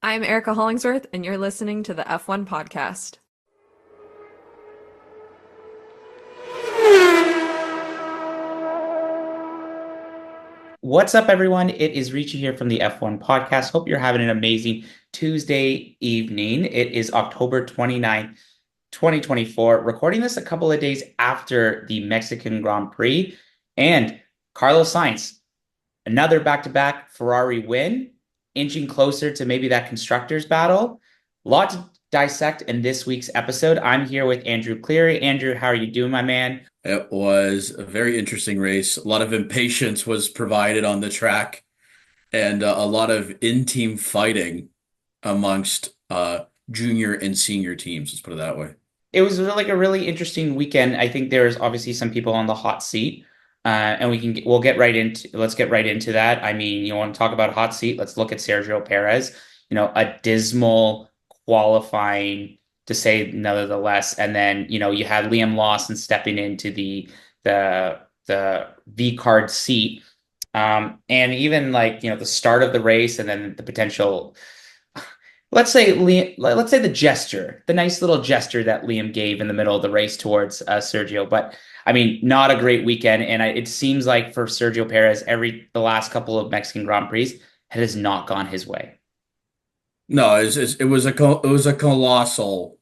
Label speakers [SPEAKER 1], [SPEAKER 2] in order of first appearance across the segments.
[SPEAKER 1] I'm Erica Hollingsworth, and you're listening to the F1 podcast.
[SPEAKER 2] What's up, everyone? It is Ricci here from the F1 podcast. Hope you're having an amazing Tuesday evening. It is October 29th, 2024. Recording this a couple of days after the Mexican Grand Prix. And Carlos Sainz, another back-to-back Ferrari win, inching closer to maybe that constructors battle. A lot to dissect in this week's episode. I'm here with Andrew Cleary. Andrew, how are you doing, my man?
[SPEAKER 3] It was a very interesting race. A lot of impatience was provided on the track and a lot of in-team fighting amongst junior and senior teams. Let's put it that way.
[SPEAKER 2] It was like a really interesting weekend. I think there's obviously some people on the hot seat, and let's get right into that. I mean, you want to talk about hot seat? Let's look at Sergio Perez. A dismal qualifying to say nevertheless, and then you had Liam Lawson stepping into the V card seat, and even like the start of the race, and then the potential. Let's say the gesture, the nice little gesture that Liam gave in the middle of the race towards Sergio. But I mean, not a great weekend, and it seems like for Sergio Perez, the last couple of Mexican Grand Prix, it has not gone his way.
[SPEAKER 3] No, it was a colossal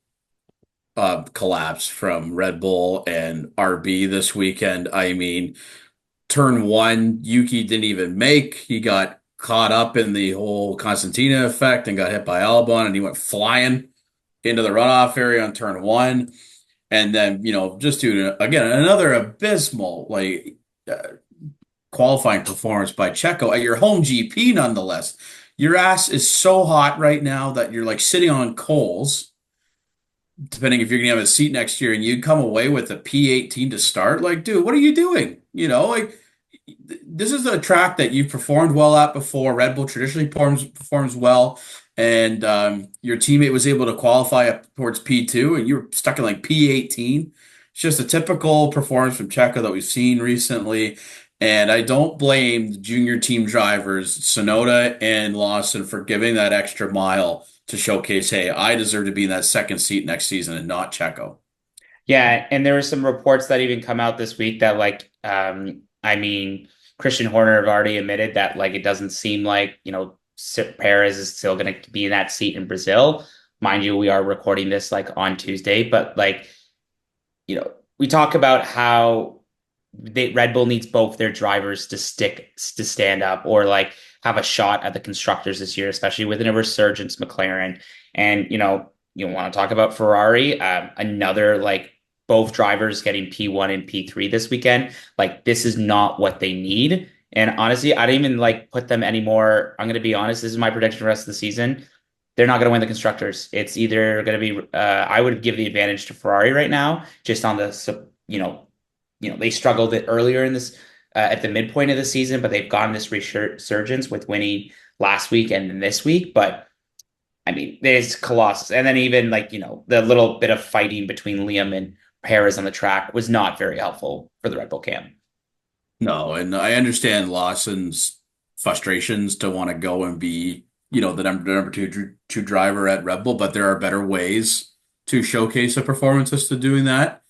[SPEAKER 3] collapse from Red Bull and RB this weekend. I mean, turn one, Yuki didn't even make. He got caught up in the whole Constantina effect and got hit by Albon, and he went flying into the runoff area on turn one. And then, just again, another abysmal, uh, qualifying performance by Checo at your home GP, nonetheless. Your ass is so hot right now that you're like sitting on coals, depending if you're going to have a seat next year, and you come away with a P18 to start. Like, dude, what are you doing? This is a track that you've performed well at before. Red Bull traditionally performs well, and your teammate was able to qualify up towards P2, and you were stuck in like P18. It's just a typical performance from Checo that we've seen recently, and I don't blame the junior team drivers, Sonoda and Lawson, for giving that extra mile to showcase, hey, I deserve to be in that second seat next season and not Checo.
[SPEAKER 2] Yeah, and there were some reports that even come out this week that I mean, Christian Horner have already admitted that like it doesn't seem like Perez is still going to be in that seat in Brazil. Mind you, we are recording this like on Tuesday, but we talk about how Red Bull needs both their drivers to stand up or like have a shot at the constructors this year, especially within a resurgence McLaren. And you want to talk about Ferrari, another like both drivers getting P1 and P3 this weekend. Like this is not what they need. And honestly, I don't even like put them anymore. I'm going to be honest. This is my prediction for the rest of the season. They're not going to win the constructors. It's either going to be, I would give the advantage to Ferrari right now, just on they struggled it earlier in this at the midpoint of the season, but they've gotten this resurgence with winning last week and then this week. But I mean, there's Colossus, and then even the little bit of fighting between Liam and Perez on the track was not very helpful for the Red Bull camp.
[SPEAKER 3] No, and I understand Lawson's frustrations to want to go and be, the number two driver at Red Bull, but there are better ways to showcase a performance as to doing that.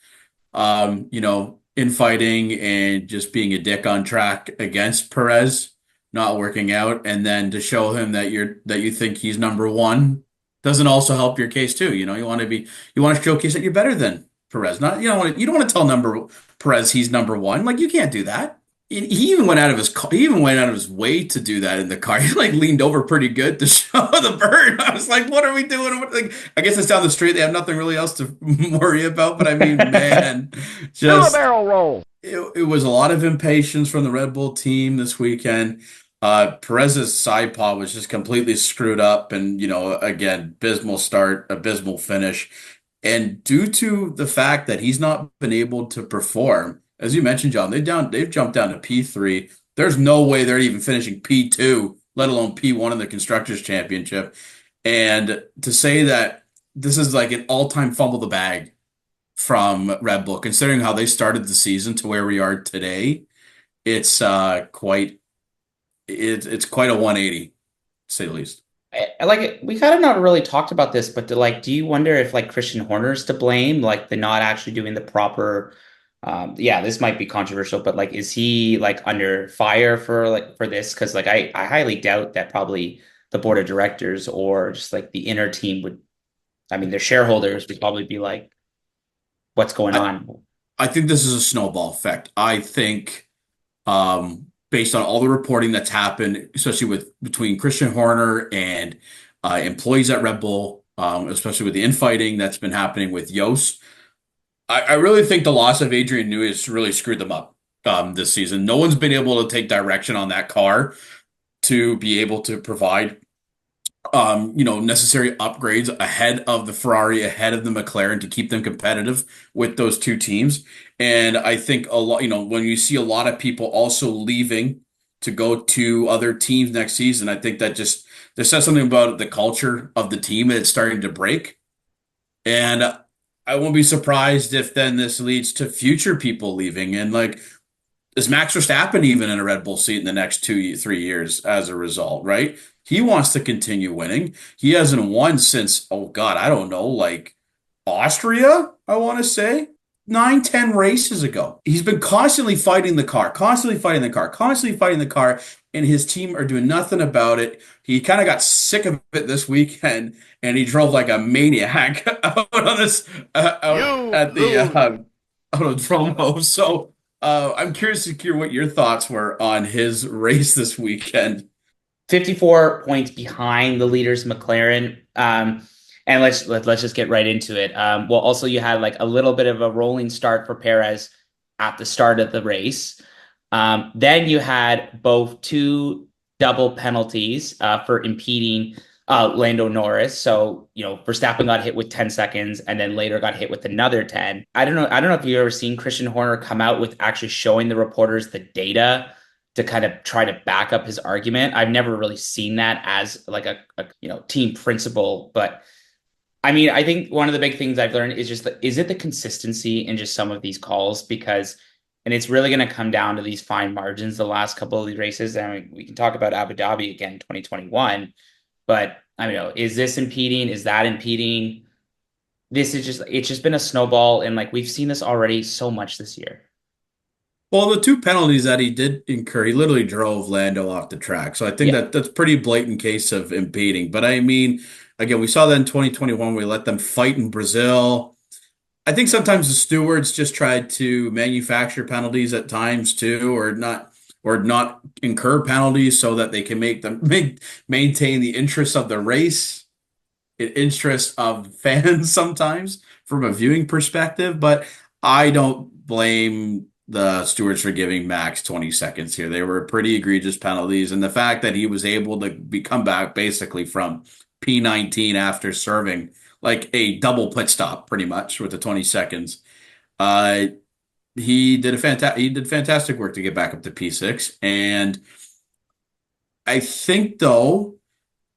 [SPEAKER 3] Infighting and just being a dick on track against Perez, not working out, and then to show him that you think he's number one doesn't also help your case too. You want to showcase that you're better than Perez. Not you don't want to tell number Perez he's number one. Like you can't do that. He even went out of his way to do that in the car. He like leaned over pretty good to show the bird. I was like, what are we doing? Like, I guess it's down the street. They have nothing really else to worry about. But I mean, man,
[SPEAKER 4] Do a
[SPEAKER 3] just
[SPEAKER 4] barrel roll.
[SPEAKER 3] it was a lot of impatience from the Red Bull team this weekend. Perez's side pod was just completely screwed up, and again, abysmal start, abysmal finish, and due to the fact that he's not been able to perform. As you mentioned, John, they've jumped down to P3. There's no way they're even finishing P2, let alone P1 in the Constructors Championship. And to say that this is like an all-time fumble the bag from Red Bull, considering how they started the season to where we are today, it's quite a 180, to say the least.
[SPEAKER 2] like we kind of not really talked about this, but do you wonder if like Christian Horner's to blame, like the not actually doing the proper yeah, this might be controversial, but like is he like under fire for this? Because like I highly doubt that probably the board of directors or just like the inner team would, I mean, their shareholders would probably be like, what's going
[SPEAKER 3] I,
[SPEAKER 2] on?
[SPEAKER 3] I think this is a snowball effect. I think based on all the reporting that's happened, especially with between Christian Horner and employees at Red Bull, especially with the infighting that's been happening with Yost. I really think the loss of Adrian Newey has really screwed them up this season. No one's been able to take direction on that car to be able to provide necessary upgrades ahead of the Ferrari, ahead of the McLaren to keep them competitive with those two teams. And I think a lot, when you see a lot of people also leaving to go to other teams next season, I think that just there says something about the culture of the team and it's starting to break. And I won't be surprised if then this leads to future people leaving. And like, is Max Verstappen even in a Red Bull seat in the next 3 years as a result, right? He wants to continue winning. He hasn't won since, oh God, I don't know, like Austria, I want to say 9, 10 races ago. He's been constantly fighting the car, constantly fighting the car, constantly fighting the car, and his team are doing nothing about it. He kind of got sick of it this weekend, and he drove like a maniac out on this out at the out of Promo. So I'm curious to hear what your thoughts were on his race this weekend.
[SPEAKER 2] 54 points behind the leaders McLaren. And let's just get right into it. Well, also you had like a little bit of a rolling start for Perez at the start of the race. Then you had both two double penalties for impeding Lando Norris. So, Verstappen got hit with 10 seconds and then later got hit with another 10. I don't know if you've ever seen Christian Horner come out with actually showing the reporters the data to kind of try to back up his argument. I've never really seen that as like a team principle, but I mean, I think one of the big things I've learned is just is it the consistency in just some of these calls? Because, and it's really going to come down to these fine margins the last couple of these races. I mean, we can talk about Abu Dhabi again, 2021, but I don't know, is this impeding? Is that impeding? It's just been a snowball. And like, we've seen this already so much this year.
[SPEAKER 3] Well, the two penalties that he did incur, he literally drove Lando off the track. So I think
[SPEAKER 2] Yeah.
[SPEAKER 3] that's pretty blatant case of impeding. But I mean, again, we saw that in 2021. We let them fight in Brazil. I think sometimes the stewards just tried to manufacture penalties at times too, or not incur penalties so that they can maintain the interest of the race, interest of fans sometimes from a viewing perspective. But I don't blame the stewards for giving Max 20 seconds here. They were pretty egregious penalties, and the fact that he was able to come back basically from P19 after serving like a double pit stop pretty much with the 20 seconds. Uh, he did fantastic work to get back up to P6. And I think though,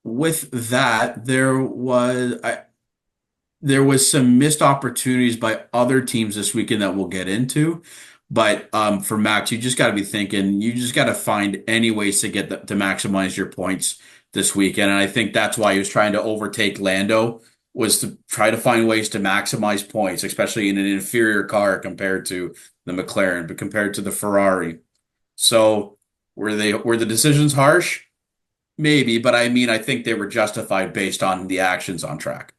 [SPEAKER 3] with that, there was some missed opportunities by other teams this weekend that we'll get into. But for Max, you just got to be thinking, you just got to find any ways to to maximize your points this weekend. And I think that's why he was trying to overtake Lando, was to try to find ways to maximize points, especially in an inferior car compared to the McLaren, but compared to the Ferrari. So were the decisions harsh? Maybe, but I mean, I think they were justified based on the actions on track.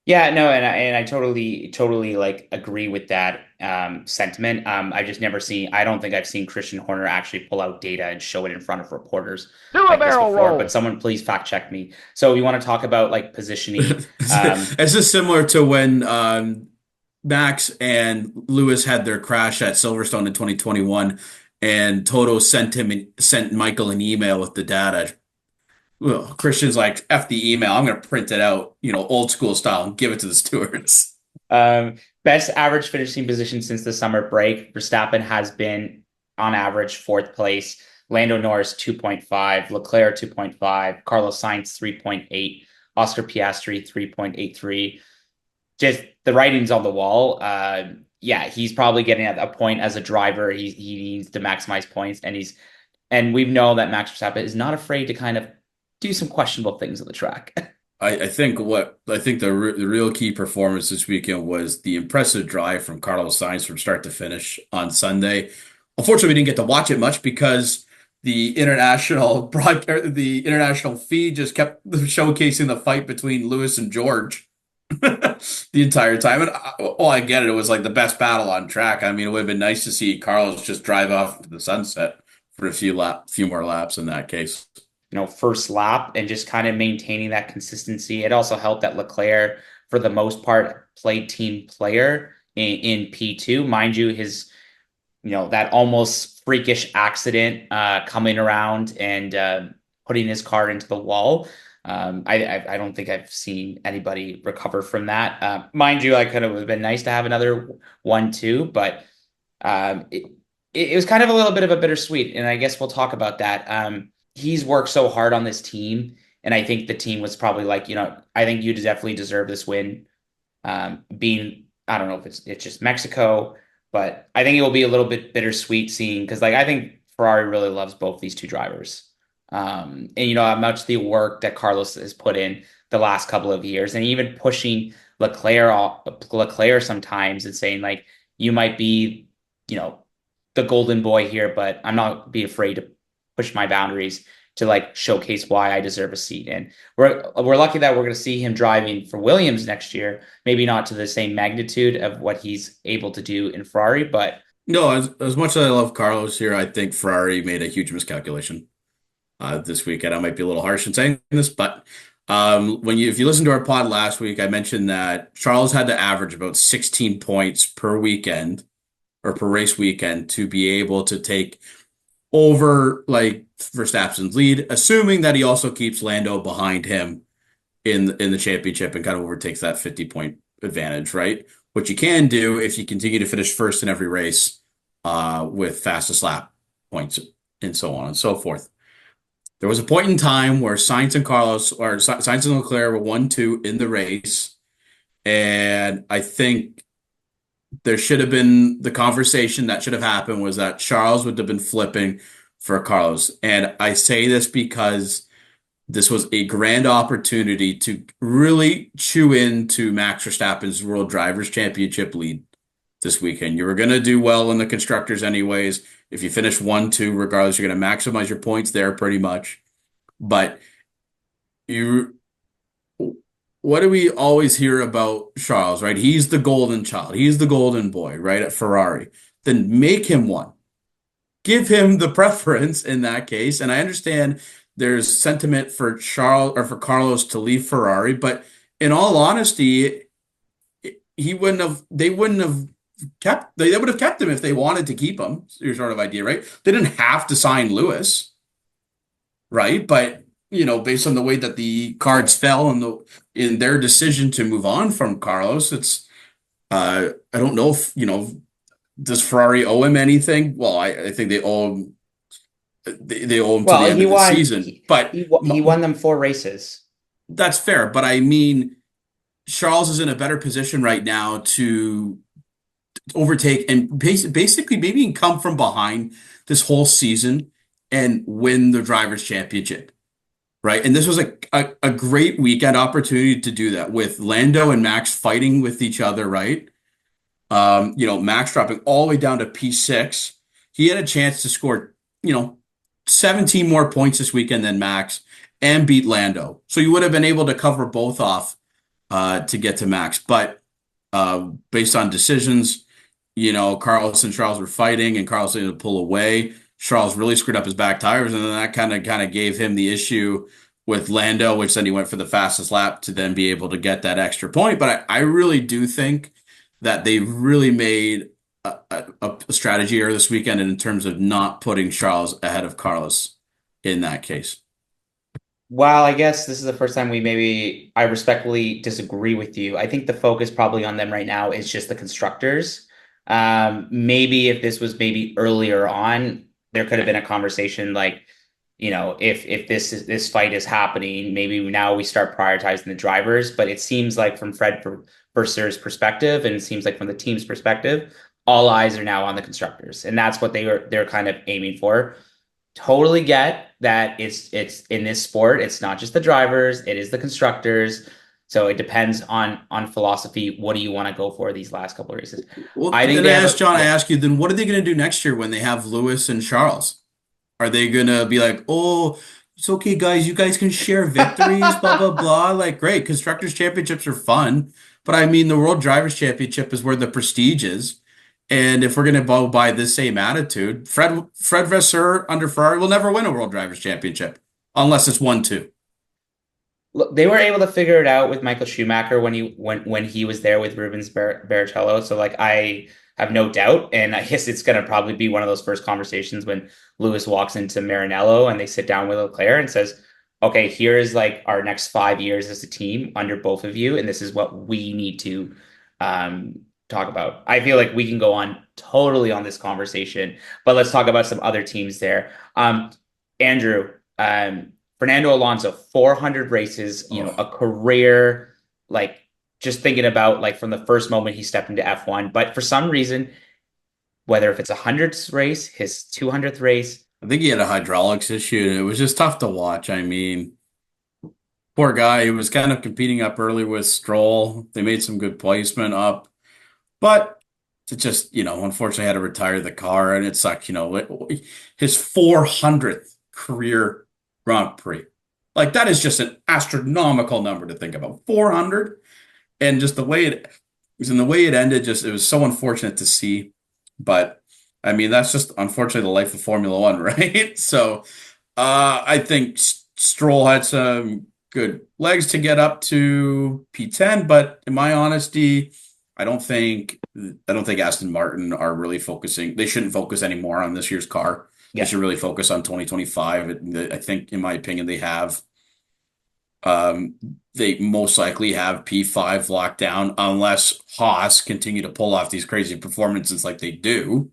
[SPEAKER 2] Yeah, no, and I totally like agree with that sentiment. I've just never seen. I don't think I've seen Christian Horner actually pull out data and show it in front of reporters
[SPEAKER 4] Do a
[SPEAKER 2] like this
[SPEAKER 4] barrel
[SPEAKER 2] before.
[SPEAKER 4] roll.
[SPEAKER 2] But someone please fact check me. So we want to talk about like positioning.
[SPEAKER 3] It's just similar to when Max and Lewis had their crash at Silverstone in 2021, and Toto sent Michael an email with the data. Well, Christian's like, F the email. I'm going to print it out, old school style and give it to the stewards.
[SPEAKER 2] Best average finishing position since the summer break. Verstappen has been on average fourth place. Lando Norris 2.5, Leclerc 2.5, Carlos Sainz 3.8, Oscar Piastri 3.83. Just the writing's on the wall. Yeah, he's probably getting at a point as a driver. He needs to maximize points, and we've known that Max Verstappen is not afraid to kind of do some questionable things on the track.
[SPEAKER 3] I think the real key performance this weekend was the impressive drive from Carlos Sainz from start to finish on Sunday. Unfortunately, we didn't get to watch it much because the international feed just kept showcasing the fight between Lewis and George the entire time. And I get it. It was like the best battle on track. I mean, it would have been nice to see Carlos just drive off into the sunset for a few more laps in that case.
[SPEAKER 2] First lap and just kind of maintaining that consistency. It also helped that Leclerc, for the most part, played team player in P2. Mind you, his, that almost freakish accident coming around and putting his car into the wall. I don't think I've seen anybody recover from that. Mind you, I could have been nice to have another 1-2, but it was kind of a little bit of a bittersweet, and I guess we'll talk about that. He's worked so hard on this team, and I think the team was probably like, I think you definitely deserve this win. I don't know if it's just Mexico, but I think it will be a little bit bittersweet seeing, because I think Ferrari really loves both these two drivers. And how much the work that Carlos has put in the last couple of years, and even pushing Leclerc sometimes and saying like, you might be, the golden boy here, but I'm not be afraid to push my boundaries to showcase why I deserve a seat. And we're lucky that we're going to see him driving for Williams next year, maybe not to the same magnitude of what he's able to do in Ferrari, but
[SPEAKER 3] no, as much as I love Carlos here, I think Ferrari made a huge miscalculation this weekend. I might be a little harsh in saying this, but if you listen to our pod last week, I mentioned that Charles had to average about 16 points per weekend or per race weekend to be able to take over Verstappen's lead, assuming that he also keeps Lando behind him in the championship and kind of overtakes that 50-point advantage, right? Which you can do if you continue to finish first in every race with fastest lap points and so on and so forth. There was a point in time where Sainz and Leclerc were 1-2 in the race, and I think there should have been the conversation that should have happened was that Charles would have been flipping for Carlos. And I say this because this was a grand opportunity to really chew into Max Verstappen's World Drivers' Championship lead this weekend. You were going to do well in the constructors anyways. If you finish 1-2, regardless, you're going to maximize your points there pretty much. But what do we always hear about Charles, right? He's the golden child. He's the golden boy, right, at Ferrari. Then make him one. Give him the preference in that case. And I understand there's sentiment for Carlos to leave Ferrari, but in all honesty, they would have kept him if they wanted to keep him. Your sort of idea, right? They didn't have to sign Lewis, right? But based on the way that the cards fell in their decision to move on from Carlos, it's I don't know if does Ferrari owe him anything? Well, I think they owe him. They owe him to the end of the season, but
[SPEAKER 2] he won them 4 races.
[SPEAKER 3] That's fair, but I mean, Charles is in a better position right now to overtake and basically maybe come from behind this whole season and win the Drivers' Championship. Right. And this was a great weekend opportunity to do that with Lando and Max fighting with each other. Right. Max dropping all the way down to P6. He had a chance to score, 17 more points this weekend than Max and beat Lando. So you would have been able to cover both off to get to Max. But based on decisions, Carlos and Charles were fighting and Carlos needed to pull away. Charles really screwed up his back tires, and then that kind of gave him the issue with Lando, which then he went for the fastest lap to then be able to get that extra point. But I really do think that they really made a strategy error this weekend in terms of not putting Charles ahead of Carlos in that case.
[SPEAKER 2] Well, I guess this is the first time I respectfully disagree with you. I think the focus probably on them right now is just the constructors. Maybe if this was maybe earlier on, there could have been a conversation if this fight is happening, maybe now we start prioritizing the drivers. But it seems like from Fred Vasseurs' perspective, and it seems like from the team's perspective, all eyes are now on the constructors, and that's what they're kind of aiming for. totally get that it's in this sport, it's not just the drivers, it is the constructors. So it depends on philosophy. What do you want to go for these last couple of races?
[SPEAKER 3] Well,
[SPEAKER 2] I think
[SPEAKER 3] then
[SPEAKER 2] they have a
[SPEAKER 3] I
[SPEAKER 2] yeah.
[SPEAKER 3] ask you, then what are they going to do next year when they have Lewis and Charles? Are they going to be like, oh, it's okay, guys, you guys can share victories, blah, blah, blah. Like, great, Constructors Championships are fun. But I mean, the World Drivers' Championship is where the prestige is. And if we're going to go by this same attitude, Fred Vasseur under Ferrari will never win a World Drivers' Championship unless it's 1-2.
[SPEAKER 2] Look, they were able to figure it out with Michael Schumacher when he was there with Rubens Barrichello. So like I have no doubt, and I guess it's going to probably be one of those first conversations when Lewis walks into Marinello and they sit down with Leclerc and says, "Okay, here is like our next 5 years as a team under both of you, and this is what we need to talk about." I feel like we can go on totally on this conversation, but let's talk about some other teams there. Andrew, Fernando Alonso, 400 races, a
[SPEAKER 3] Oh,
[SPEAKER 2] career, like just thinking about like from the first moment he stepped into F1. But for some reason, whether if it's a 100th race, his 200th race,
[SPEAKER 3] I think he had a hydraulics issue. And it was just tough to watch. I mean, poor guy. He was kind of competing up early with Stroll. They made some good placement up, but it just, unfortunately had to retire the car, and it sucked. His 400th career Grand Prix. Like that is just an astronomical number to think about. 400, and just the way it was and the way it ended, just it was so unfortunate to see. But I mean, that's just unfortunately the life of Formula One, right? So I think Stroll had some good legs to get up to P10, but in my honesty, I don't think Aston Martin are really focusing. They shouldn't focus anymore on this year's car. They
[SPEAKER 2] yeah.
[SPEAKER 3] should really focus on 2025. I think, in my opinion, um, they most likely have P5 locked down unless Haas continue to pull off these crazy performances like they do,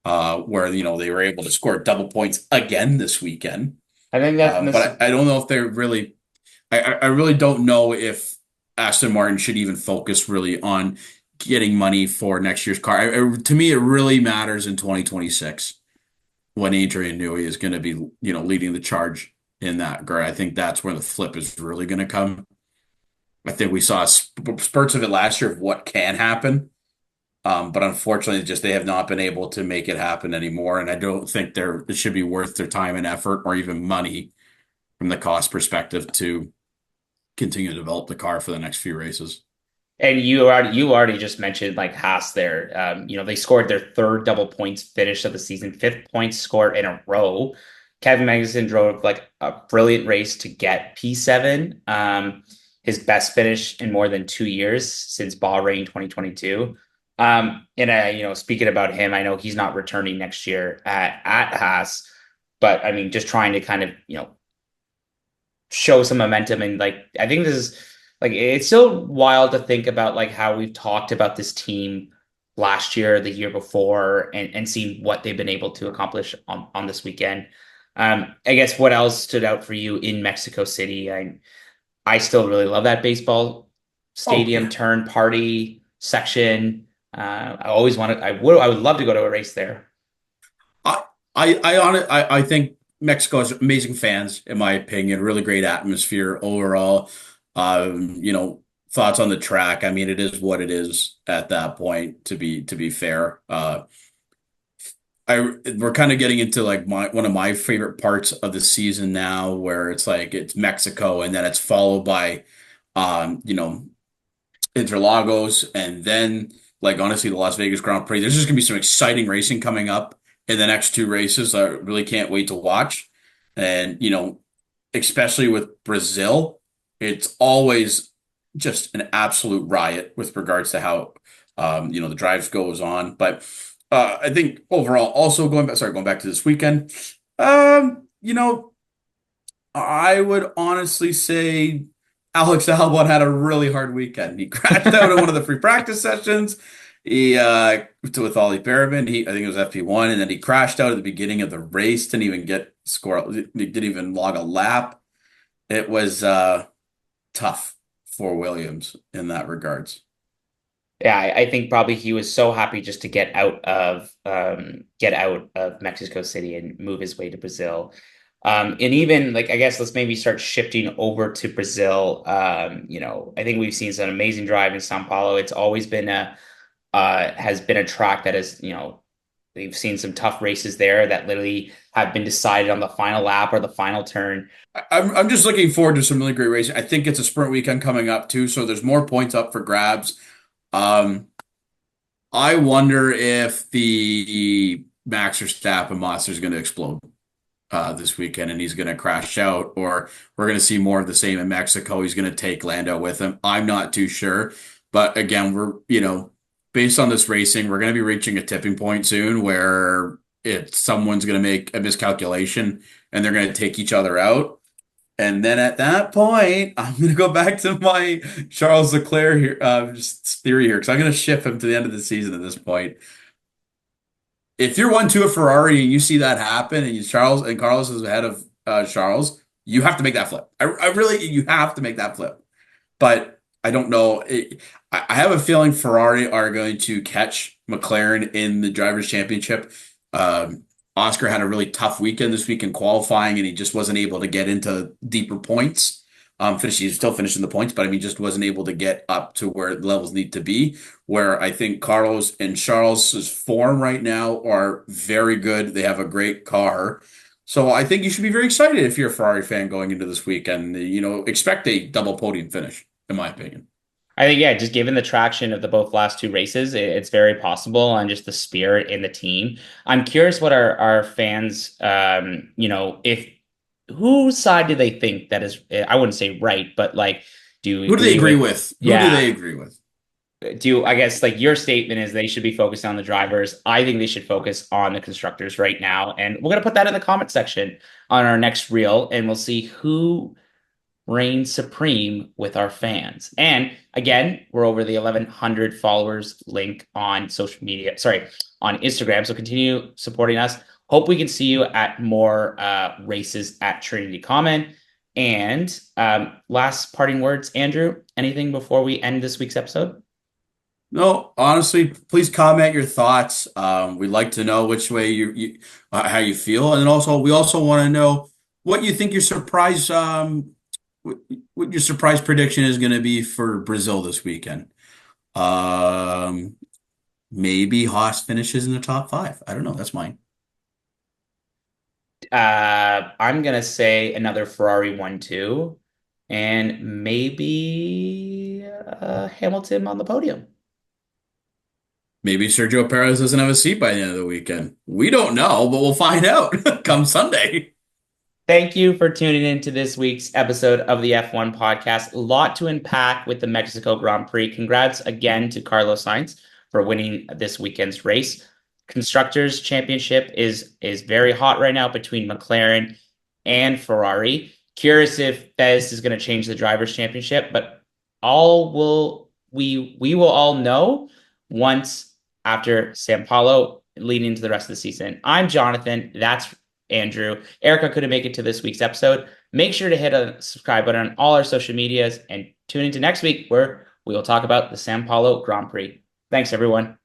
[SPEAKER 3] where, they were able to score double points again this weekend.
[SPEAKER 2] I think that this is
[SPEAKER 3] But I don't know if they're really, I really don't know if Aston Martin should even focus really on getting money for next year's car. To me, it really matters in 2026 when Adrian Newey is going to be, leading the charge in that regard. I think that's where the flip is really going to come. I think we saw spurts of it last year of what can happen. But unfortunately, just they have not been able to make it happen anymore. And I don't think it should be worth their time and effort or even money from the cost perspective to continue to develop the car for the next few races.
[SPEAKER 2] and you already just mentioned like Haas there. They scored their third double points finish of the season, fifth points scored in a row. Kevin Magnussen drove like a brilliant race to get P7, his best finish in more than 2 years since Bahrain 2022. Speaking about him, I know he's not returning next year at Haas, but I mean, just trying to kind of show some momentum. And like I think this is like it's so wild to think about like how we've talked about this team last year, the year before, and see what they've been able to accomplish on this weekend. I guess what else stood out for you in Mexico City? I still really love that baseball
[SPEAKER 3] Oh,
[SPEAKER 2] stadium
[SPEAKER 3] yeah.
[SPEAKER 2] turn party section. I would love to go to a race there.
[SPEAKER 3] I I think Mexico has amazing fans, in my opinion, really great atmosphere overall. Thoughts on the track. I mean, it is what it is at that point, to be fair. We're kind of getting into like one of my favorite parts of the season now, where it's like it's Mexico and then it's followed by um, you know, Interlagos, and then like honestly the Las Vegas Grand Prix. There's just gonna be some exciting racing coming up in the next two races. I really can't wait to watch. And especially with Brazil, it's always just an absolute riot with regards to how the drives goes on. But I think overall, also going back to this weekend, I would honestly say Alex Albon had a really hard weekend. He crashed out in one of the free practice sessions. He with Ollie Behrman, I think it was FP1, and then he crashed out at the beginning of the race. Didn't even get score. Didn't even log a lap. It was tough for Williams in that regards.
[SPEAKER 2] Yeah, I think probably he was so happy just to get out of Mexico City and move his way to Brazil. And even like I guess let's maybe start shifting over to Brazil. I think we've seen some amazing drive in São Paulo. It's always been a has been a track that is, we've seen some tough races there that literally have been decided on the final lap or the final turn.
[SPEAKER 3] I'm just looking forward to some really great racing. I think it's a sprint weekend coming up too, so there's more points up for grabs. Um, I wonder if the Max Verstappen monster is going to explode this weekend and he's going to crash out, or we're going to see more of the same in Mexico. He's going to take Lando with him. I'm not too sure. But again, based on this racing, we're going to be reaching a tipping point soon where someone's going to make a miscalculation and they're going to take each other out. And then at that point, I'm going to go back to my Charles Leclerc here, theory here, because I'm going to ship him to the end of the season at this point. If you're 1-2 a Ferrari and you see that happen and Carlos is ahead of Charles, you have to make that flip. You have to make that flip. But I don't know. I have a feeling Ferrari are going to catch McLaren in the Drivers' Championship. Oscar had a really tough weekend this week in qualifying, and he just wasn't able to get into deeper points. He's still finishing the points, but I mean, just wasn't able to get up to where the levels need to be. Where I think Carlos and Charles's form right now are very good. They have a great car. So I think you should be very excited if you're a Ferrari fan going into this weekend. Expect a double podium finish, in my opinion.
[SPEAKER 2] I think, yeah, just given the traction of the both last two races, it's very possible, and just the spirit in the team. I'm curious what our fans, if whose side do they think that is, I wouldn't say right, but like,
[SPEAKER 3] who do they agree with? Who do they agree with?
[SPEAKER 2] I guess like your statement is they should be focused on the drivers. I think they should focus on the constructors right now. And we're going to put that in the comment section on our next reel, and we'll see who reigns supreme with our fans. And again, we're over the 1,100 followers link on social media, on Instagram. So continue supporting us. Hope we can see you at more races at Trinity Common. And last parting words, Andrew, anything before we end this week's episode?
[SPEAKER 3] No, honestly, please comment your thoughts. We'd like to know which way how you feel. And then we also want to know what you think your surprise, what your surprise prediction is going to be for Brazil this weekend. Maybe Haas finishes in the top 5. I don't know. That's mine.
[SPEAKER 2] I'm gonna say another Ferrari 1-2, and maybe Hamilton on the podium.
[SPEAKER 3] Maybe Sergio Perez doesn't have a seat by the end of the weekend. We don't know, but we'll find out come Sunday.
[SPEAKER 2] Thank you for tuning in to this week's episode of the F1 podcast. A lot to unpack with the Mexico Grand Prix. Congrats again to Carlos Sainz for winning this weekend's race. Constructors Championship is very hot right now between McLaren and Ferrari. Curious if this is going to change the Drivers' Championship, but we will all know once after São Paulo, leading into the rest of the season. I'm Jonathan. That's Andrew. Erica couldn't make it to this week's episode. Make sure to hit a subscribe button on all our social medias and tune into next week where we will talk about the São Paulo Grand Prix. Thanks, everyone.